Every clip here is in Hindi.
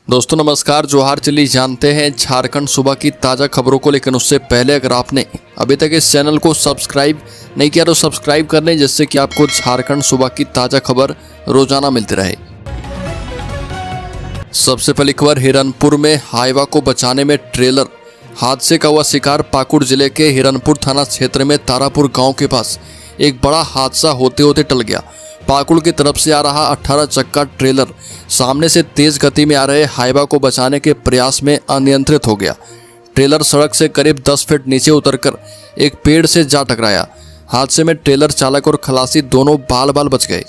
दोस्तों नमस्कार, जोहार। चलिए जानते हैं झारखंड सुबह की ताज़ा खबरों को, लेकिन उससे पहले अगर आपने अभी तक इस चैनल को सब्सक्राइब नहीं किया तो सब्सक्राइब कर लें, जिससे कि आपको झारखंड सुबह की ताज़ा खबर रोजाना मिलती रहे। सबसे पहली खबर, हिरनपुर में हाईवा को बचाने में ट्रेलर हादसे का हुआ शिकार। पाकुड़ जिले के हिरनपुर थाना क्षेत्र में तारापुर गांव के पास एक बड़ा हादसा होते होते टल गया। पाकुड़ की तरफ से आ रहा 18 चक्का ट्रेलर सामने से तेज गति में आ रहे हाईवा को बचाने के प्रयास में अनियंत्रित हो गया। ट्रेलर सड़क से करीब 10 फीट नीचे उतरकर एक पेड़ से जा टकराया। हादसे में ट्रेलर चालक और खलासी दोनों बाल बाल बच गए।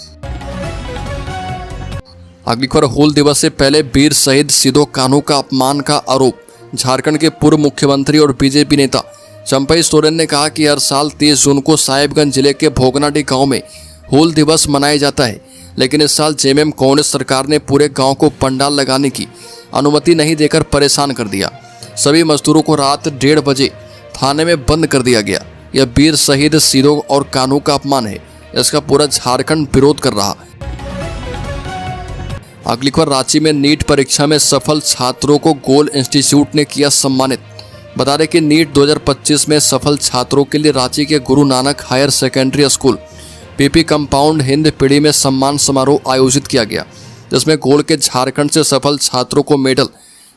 अगली खबर, हूल दिवस से पहले वीर शहीद सिदो कान्हू का अपमान का आरोप। झारखंड के पूर्व मुख्यमंत्री और बीजेपी नेता चंपई सोरेन ने कहा कि हर साल 30 जून को साहिबगंज जिले के भोगनाडीह गांव में हूल दिवस मनाया जाता है, लेकिन इस साल जेएमएम कांग्रेस सरकार ने पूरे गांव को पंडाल लगाने की अनुमति नहीं देकर परेशान कर दिया। सभी मजदूरों को रात 1:30 बजे थाने में बंद कर दिया गया। यह वीर शहीद सिदो और कान्हू का अपमान है। इसका पूरा झारखंड विरोध कर रहा। अगली खबर, रांची में नीट परीक्षा में सफल छात्रों को गोल इंस्टीट्यूट ने किया सम्मानित। बता दें कि नीट 2025 में सफल छात्रों के लिए रांची के Guru Nanak higher secondary school PP compound Hindpiri में सम्मान समारोह आयोजित किया गया, जिसमें गोल के झारखंड से सफल छात्रों को मेडल,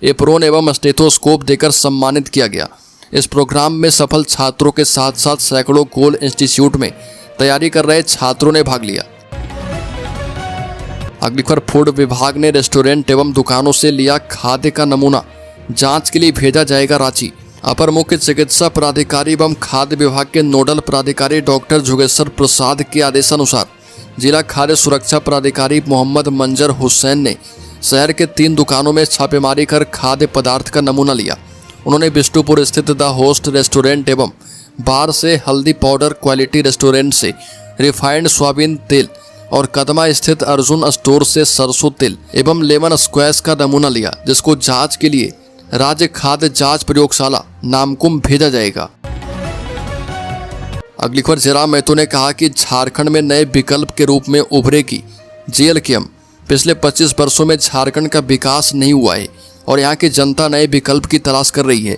एप्रोन एवं स्टेथोस्कोप देकर सम्मानित किया गया। इस प्रोग्राम में सफल छात्रों के साथ साथ सैकड़ों गोल इंस्टीट्यूट में तैयारी कर रहे छात्रों ने भाग लिया। अगली खबर, फूड विभाग ने रेस्टोरेंट एवं दुकानों से लिया खाद्य का नमूना, जांच के लिए भेजा जाएगा रांची। अपर मुख्य चिकित्सा पदाधिकारी एवं खाद्य विभाग के नोडल पदाधिकारी डॉक्टर जोगेश्वर प्रसाद के आदेशानुसार जिला खाद्य सुरक्षा पदाधिकारी मोहम्मद मंजर हुसैन ने शहर के 3 दुकानों में छापेमारी कर खाद्य पदार्थ का नमूना लिया। उन्होंने बिष्टुपुर स्थित द होस्ट रेस्टोरेंट एवं बार से हल्दी पाउडर, क्वालिटी रेस्टोरेंट से रिफाइंड सोयाबीन तेल और कदमा स्थित अर्जुन स्टोर से सरसों तेल एवं लेमन स्क्वैश का नमूना लिया, जिसको जांच के लिए राज्य खाद्य जांच प्रयोगशाला नामकुम भेजा जाएगा। अगली खबर, जयराम महतो ने कहा कि झारखंड में नए विकल्प के रूप में उभरेगी जेएलकेएम। पिछले 25 वर्षों में झारखंड का विकास नहीं हुआ है और यहाँ की जनता नए विकल्प की तलाश कर रही है।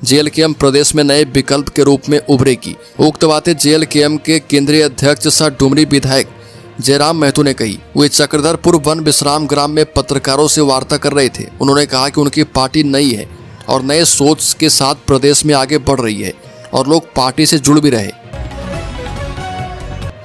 जेएलकेएम प्रदेश में नए विकल्प के रूप में उभरेगी। उक्त बातें जेएलकेएम के केंद्रीय अध्यक्ष सह डुमरी विधायक जयराम महतो ने कही। वे चक्रधरपुर वन विश्राम ग्राम में पत्रकारों से वार्ता कर रहे थे। उन्होंने कहा कि उनकी पार्टी नई है और नए सोच के साथ प्रदेश में आगे बढ़ रही है और लोग पार्टी से जुड़ भी रहे।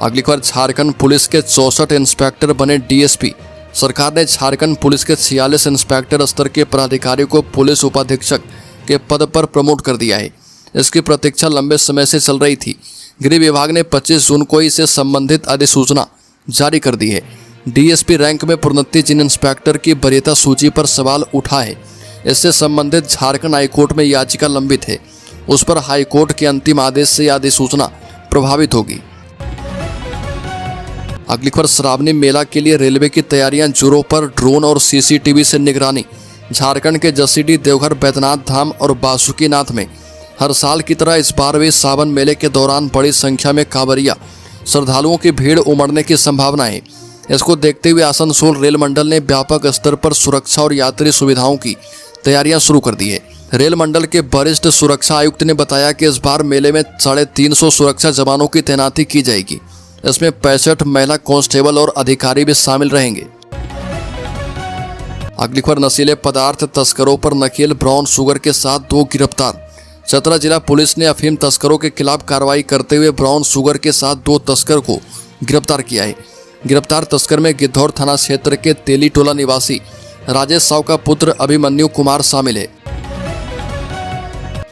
अगली खबर, झारखंड पुलिस के 64 इंस्पेक्टर बने डीएसपी। सरकार ने झारखंड पुलिस के 46 इंस्पेक्टर स्तर के पदाधिकारियों को पुलिस उपाधीक्षक के पद पर प्रमोट कर दिया है। इसकी प्रतीक्षा लंबे समय से चल रही थी। गृह विभाग ने 25 जून को इससे संबंधित अधिसूचना जारी कर दी है। डीएसपी रैंक में प्रोन्नति जिन इंस्पेक्टर की वरीयता सूची पर सवाल उठा है, इससे संबंधित झारखंड हाईकोर्ट में याचिका लंबित है। उस पर हाईकोर्ट के अंतिम आदेश से यह अधिसूचना प्रभावित होगी। अगली खबर, श्रावणी मेला के लिए रेलवे की तैयारियां जोरों पर, ड्रोन और सीसीटीवी से निगरानी। झारखंड के जसीडीह, देवघर, बैद्यनाथ धाम और बासुकीनाथ में हर साल की तरह इस बार भी सावन मेले के दौरान बड़ी संख्या में कांवरिया श्रद्धालुओं की भीड़ उमड़ने की संभावना है। इसको देखते हुए आसनसोल रेल मंडल ने व्यापक स्तर पर सुरक्षा और यात्री सुविधाओं की तैयारियां शुरू कर दी है। रेल मंडल के वरिष्ठ सुरक्षा आयुक्त ने बताया कि इस बार मेले में 350 सुरक्षा जवानों की तैनाती की जाएगी। इसमें 65 महिला कांस्टेबल और अधिकारी भी शामिल रहेंगे। अगली खबर, नशीले पदार्थ तस्करों पर नकेल, ब्राउन शुगर के साथ 2 गिरफ्तार। चतरा जिला पुलिस ने अफीम तस्करों के खिलाफ कार्रवाई करते हुए ब्राउन शुगर के साथ 2 तस्कर को गिरफ्तार किया है। गिरफ्तार तस्कर में गिद्धौर थाना क्षेत्र के तेली टोला निवासी राजेश साव का पुत्र अभिमन्यु कुमार शामिल है।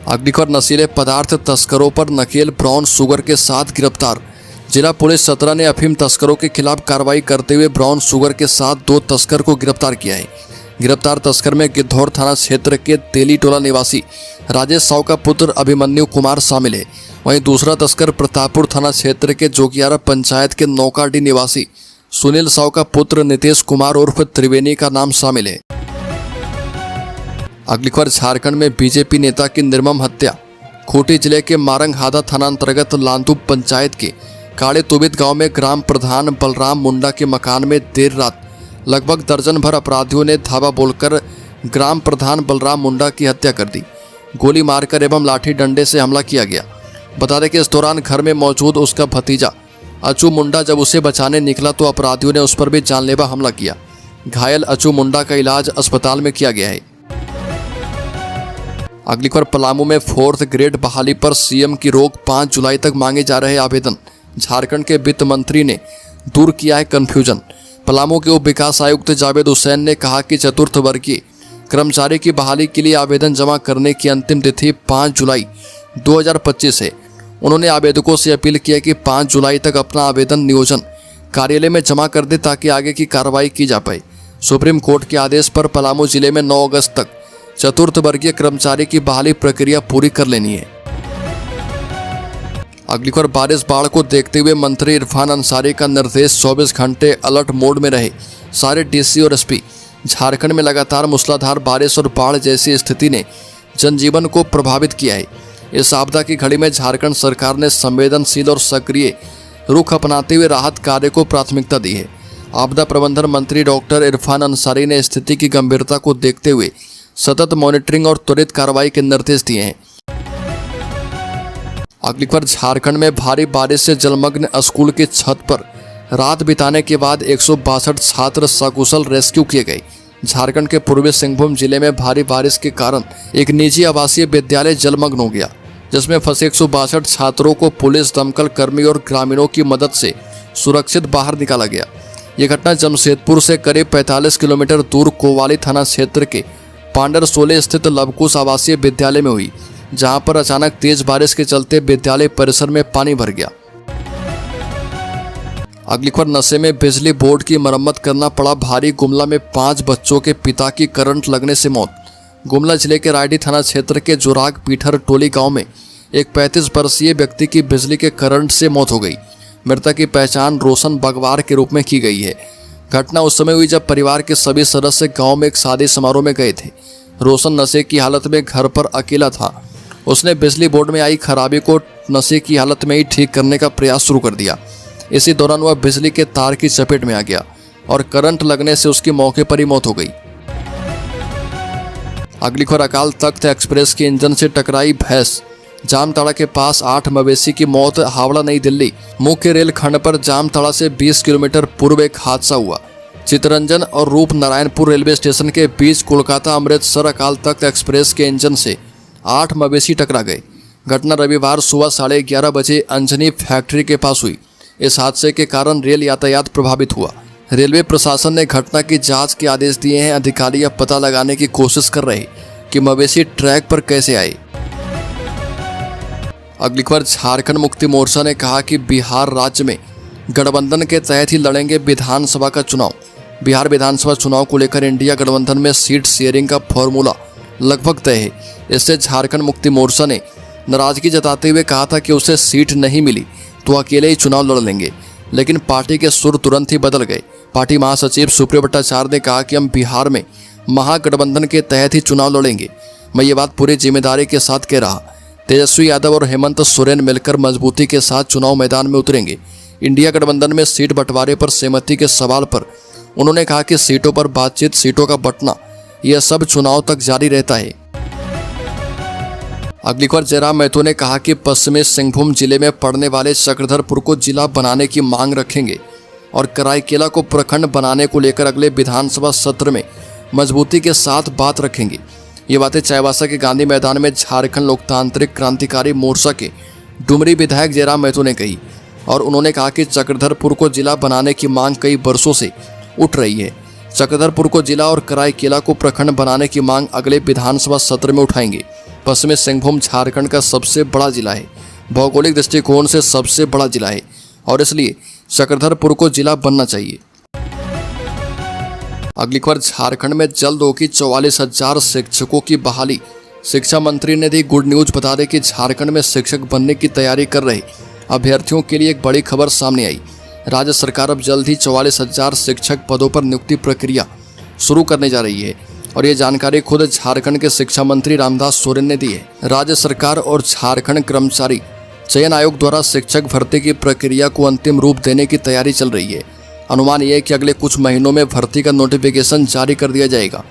अगली खबर, नशीले पदार्थ तस्करों पर नकेल, ब्राउन शुगर के साथ गिरफ्तार। जिला पुलिस चतरा ने अफीम तस्करों के खिलाफ कार्रवाई करते हुए ब्राउन शुगर के साथ 2 तस्कर को गिरफ्तार किया है। गिरफ्तार तस्कर में गिद्धौर थाना क्षेत्र के तेली टोला निवासी राजेश साव का पुत्र अभिमन्यु कुमार शामिल है। वहीं दूसरा तस्कर प्रतापपुर थाना क्षेत्र के जोगियारा पंचायत के नौकाडी निवासी सुनील साव का पुत्र नितेश कुमार उर्फ त्रिवेणी का नाम शामिल है। अगली खबर, झारखंड में बीजेपी नेता की निर्मम हत्या। खूंटी जिले के मारंगहादा थाना अंतर्गत लांदू पंचायत के काड़े तुबित गांव में ग्राम प्रधान बलराम मुंडा के मकान में देर रात लगभग दर्जन भर अपराधियों ने धावा बोलकर ग्राम प्रधान बलराम मुंडा की हत्या कर दी। गोली मारकर एवं लाठी डंडे से हमला किया गया। बता दें कि इस दौरान घर में मौजूद उसका भतीजा अचू मुंडा जब उसे बचाने निकला तो अपराधियों ने उस पर भी जानलेवा हमला किया। घायल अचू मुंडा का इलाज अस्पताल में किया गया है। अगली खबर पलामू में 4th ग्रेड बहाली पर सीएम की रोक, 5 जुलाई तक मांगे जा रहे आवेदन। झारखंड के वित्त मंत्री ने दूर किया है कंफ्यूजन। पलामू के उप विकास आयुक्त जावेद हुसैन ने कहा कि चतुर्थ वर्गीय कर्मचारी की बहाली के लिए आवेदन जमा करने की अंतिम तिथि 5 जुलाई 2025 है। उन्होंने आवेदकों से अपील किया कि 5 जुलाई तक अपना आवेदन नियोजन कार्यालय में जमा कर दे ताकि आगे की कार्रवाई की जा पाए। सुप्रीम कोर्ट के आदेश पर पलामू जिले में 9 अगस्त तक चतुर्थ वर्गीय कर्मचारी की बहाली प्रक्रिया पूरी कर लेनी है। अगली खबर बारिश बाढ़ को देखते हुए मंत्री इरफान अंसारी का निर्देश 24 घंटे अलर्ट मोड में रहे सारे डीसी और एसपी। झारखंड में लगातार मूसलाधार बारिश और बाढ़ जैसी स्थिति ने जनजीवन को प्रभावित किया है। इस आपदा की घड़ी में झारखंड सरकार ने संवेदनशील और सक्रिय रुख अपनाते हुए राहत कार्य को प्राथमिकता दी है। आपदा प्रबंधन मंत्री डॉक्टर इरफान अंसारी ने स्थिति की गंभीरता को देखते हुए सतत मॉनिटरिंग और त्वरित कार्रवाई के निर्देश दिए हैं। अगली खबर झारखंड में भारी बारिश से जलमग्न स्कूल की छत पर रात बिताने के बाद 162 छात्र सकुशल रेस्क्यू किए गए। झारखंड के पूर्वी सिंहभूम जिले में भारी बारिश के कारण एक निजी आवासीय विद्यालय जलमग्न हो गया, जिसमें फंसे 162 छात्रों को पुलिस, दमकल कर्मी और ग्रामीणों की मदद से सुरक्षित बाहर निकाला गया। ये घटना जमशेदपुर से करीब 45 किलोमीटर दूर कोवाली थाना क्षेत्र के पांडरसोले स्थित लवकुश आवासीय विद्यालय में हुई, जहां पर अचानक तेज बारिश के चलते विद्यालय परिसर में पानी भर गया। अगली खबर नशे में बिजली बोर्ड की मरम्मत करना पड़ा भारी। गुमला में 5 बच्चों के पिता की करंट लगने से मौत। गुमला जिले के रायडी थाना क्षेत्र के जोराग पीठर टोली गांव में एक 35 वर्षीय व्यक्ति की बिजली के करंट से मौत हो गई। मृतक की पहचान रोशन बगवार के रूप में की गई है। घटना उस समय हुई जब परिवार के सभी सदस्य गांव में एक शादी समारोह में गए थे। रोशन नशे की हालत में घर पर अकेला था। उसने बिजली बोर्ड में आई खराबी को नशे की हालत में ही ठीक करने का प्रयास शुरू कर दिया। इसी दौरान वह बिजली के तार की चपेट में आ गया और करंट लगने से उसकी मौके पर ही मौत हो गई। अगली खबर अकाल तख्त एक्सप्रेस के इंजन से टकराई भैंस। जामताड़ा के पास 8 मवेशी की मौत। हावड़ा नई दिल्ली मुख्य रेल खंड पर जामताड़ा से 20 किलोमीटर पूर्व एक हादसा हुआ। चितरंजन और रूप नारायणपुर रेलवे स्टेशन के बीच कोलकाता अमृतसर अकाल तख्त एक्सप्रेस के इंजन से 8 मवेशी टकरा गए। घटना रविवार सुबह 11:30 बजे अंजनी फैक्ट्री के पास हुई। इस हादसे के कारण रेल यातायात प्रभावित हुआ। रेलवे प्रशासन ने घटना की जांच के आदेश दिए हैं। अधिकारी अब पता लगाने की कोशिश कर रहे कि मवेशी ट्रैक पर कैसे आए। अगली खबर झारखंड मुक्ति मोर्चा ने कहा कि बिहार राज्य में गठबंधन के तहत ही लड़ेंगे विधानसभा का चुनाव। बिहार विधानसभा चुनाव को लेकर इंडिया गठबंधन में सीट शेयरिंग का फॉर्मूला लगभग तय है। इससे झारखंड मुक्ति मोर्चा ने नाराजगी जताते हुए कहा था कि उसे सीट नहीं मिली तो अकेले ही चुनाव लड़ लेंगे, लेकिन पार्टी के सुर तुरंत ही बदल गए। पार्टी महासचिव सुप्रियो भट्टाचार्य ने कहा कि हम बिहार में महागठबंधन के तहत ही चुनाव लड़ेंगे। मैं ये बात पूरी जिम्मेदारी के साथ कह रहा। तेजस्वी यादव और हेमंत सोरेन मिलकर मजबूती के साथ चुनाव मैदान में उतरेंगे। इंडिया गठबंधन में सीट बंटवारे पर सहमति के सवाल पर उन्होंने कहा कि सीटों पर बातचीत, सीटों का बंटना, यह सब चुनाव तक जारी रहता है। अगली खबर जयराम महतो ने कहा कि पश्चिमी सिंहभूम जिले में पड़ने वाले चक्रधरपुर को जिला बनाने की मांग रखेंगे और कराईकेला को प्रखंड बनाने को लेकर अगले विधानसभा सत्र में मजबूती के साथ बात रखेंगे। ये बातें चाईबासा के गांधी मैदान में झारखंड लोकतांत्रिक क्रांतिकारी मोर्चा के डुमरी विधायक जयराम महतो ने कही और उन्होंने कहा कि चक्रधरपुर को जिला बनाने की मांग कई वर्षों से उठ रही है। चक्रधरपुर को जिला और कराईकेला को प्रखंड बनाने की मांग अगले विधानसभा सत्र में उठाएंगे। पश्चिमी सिंहभूम झारखंड का सबसे बड़ा जिला है, भौगोलिक दृष्टिकोण से सबसे बड़ा जिला है और इसलिए चक्रधरपुर को जिला बनना चाहिए। अगली खबर झारखंड में जल्द होगी 44,000 शिक्षकों की बहाली। शिक्षा मंत्री ने दी गुड न्यूज। बता दें कि झारखंड में शिक्षक बनने की तैयारी कर रहे अभ्यर्थियों के लिए एक बड़ी खबर सामने आई। राज्य सरकार अब जल्द ही 44,000 शिक्षक पदों पर नियुक्ति प्रक्रिया शुरू करने जा रही है और ये जानकारी खुद झारखंड के शिक्षा मंत्री रामदास सोरेन ने दी है। राज्य सरकार और झारखंड कर्मचारी चयन आयोग द्वारा शिक्षक भर्ती की प्रक्रिया को अंतिम रूप देने की तैयारी चल रही है। अनुमान यह है कि अगले कुछ महीनों में भर्ती का नोटिफिकेशन जारी कर दिया जाएगा।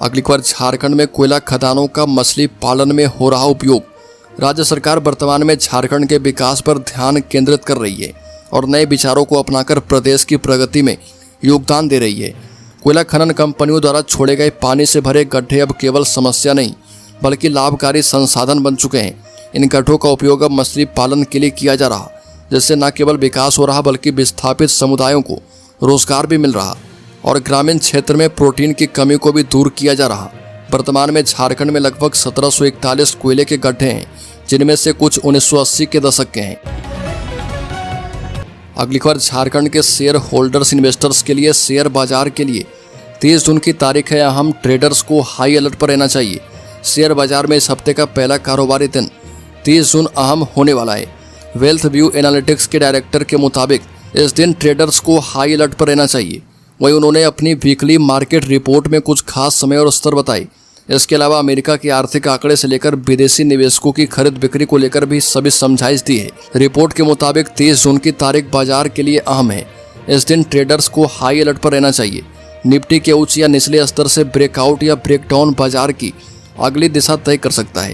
अगली खबर, झारखंड में कोयला खदानों का मछली पालन में हो रहा उपयोग। राज्य सरकार वर्तमान में झारखंड के विकास पर ध्यान केंद्रित कर रही है और नए विचारों को अपनाकर प्रदेश की प्रगति में योगदान दे रही है। कोयला खनन कंपनियों द्वारा छोड़े गए पानी से भरे गड्ढे अब केवल समस्या नहीं बल्कि लाभकारी संसाधन बन चुके हैं। इन गड्ढों का उपयोग अब मछली पालन के लिए किया जा रहा, जिससे न केवल विकास हो रहा बल्कि विस्थापित समुदायों को रोजगार भी मिल रहा और ग्रामीण क्षेत्र में प्रोटीन की कमी को भी दूर किया जा रहा। वर्तमान में झारखंड में लगभग 1741 कोयले के गड्ढे हैं, जिनमें से कुछ 1980 के दशक के हैं। अगली खबर, झारखंड के शेयर होल्डर्स इन्वेस्टर्स के लिए शेयर बाजार के लिए 30 जून की तारीख है। अहम ट्रेडर्स को हाई अलर्ट पर रहना चाहिए। शेयर बाजार में इस हफ्ते का पहला कारोबारी दिन 30 जून अहम होने वाला है। वेल्थ व्यू एनालिटिक्स के डायरेक्टर के मुताबिक इस दिन ट्रेडर्स को हाई अलर्ट पर रहना चाहिए। वहीं उन्होंने अपनी वीकली मार्केट रिपोर्ट में कुछ खास समय और स्तर बताए। इसके अलावा अमेरिका के आर्थिक आंकड़े से लेकर विदेशी निवेशकों की खरीद बिक्री को लेकर भी सभी समझाइश दी है। रिपोर्ट के मुताबिक 30 जून की तारीख बाजार के लिए अहम है। इस दिन ट्रेडर्स को हाई अलर्ट पर रहना चाहिए। निफ्टी के उच्च या निचले स्तर से ब्रेकआउट या ब्रेकडाउन बाजार की अगली दिशा तय कर सकता है।